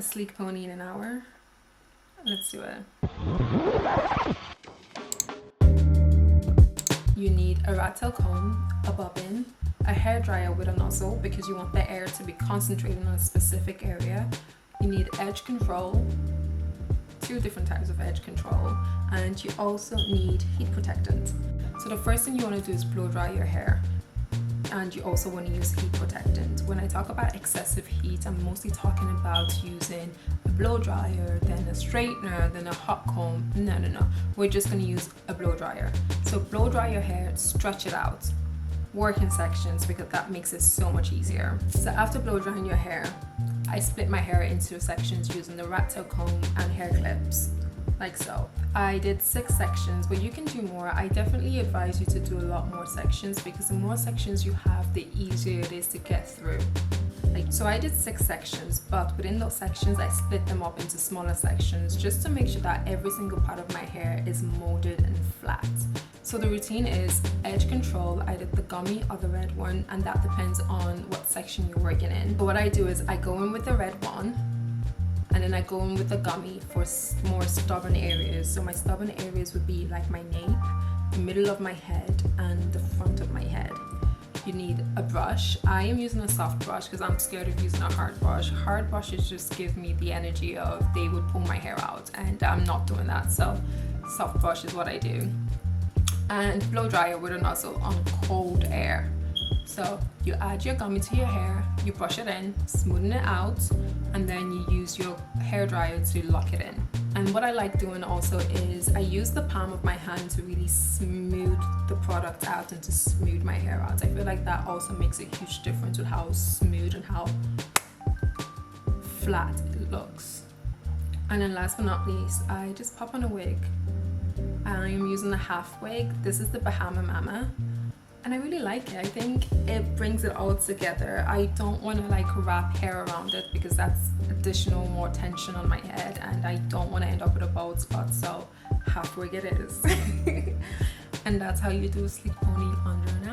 sleek pony in an hour? Let's do it. You need a rat tail comb, a bobbin, a hairdryer with a nozzle because you want the air to be concentrated on a specific area. You need edge control, 2 different types of edge control, and you also need heat protectant. So the first thing you want to do is blow dry your hair, and you also want to use heat protectant. When I talk about excessive heat, I'm mostly talking about using a blow dryer, then a straightener, then a hot comb. No. We're just going to use a blow dryer. So blow dry your hair, stretch it out, work in sections because that makes it so much easier. So after blow drying your hair, I split my hair into sections using the rat tail comb and hair clips, like so. I did 6 sections, but you can do more. I definitely advise you to do a lot more sections because the more sections you have, the easier it is to get through. So I did 6 sections, but within those sections, I split them up into smaller sections just to make sure that every single part of my hair is molded and flat. So the routine is edge control. I did the gummy or the red one, and that depends on what section you're working in. So what I do is I go in with the red one, and then I go in with the gummy for more stubborn areas. So my stubborn areas would be like my nape, the middle of my head, and the front of my head. You need a brush. I am using a soft brush because I'm scared of using a hard brush. Hard brushes just give me the energy of they would pull my hair out, and I'm not doing that. So soft brush is what I do. And blow dryer with a nozzle on cold air. So you add your gummy to your hair, you brush it in, smoothen it out, and then you use your hair dryer to lock it in. And what I like doing also is I use the palm of my hand to really smooth the product out and to smooth my hair out. I feel like that also makes a huge difference with how smooth and how flat it looks. And then last but not least, I just pop on a wig. I am using a half wig. This is the Bahama Mama. And I really like it. I think it brings it all together. I don't want to like wrap hair around it because that's additional more tension on my head, and I don't want to end up with a bald spot, so half wig it is. And that's how you do a sleek pony under an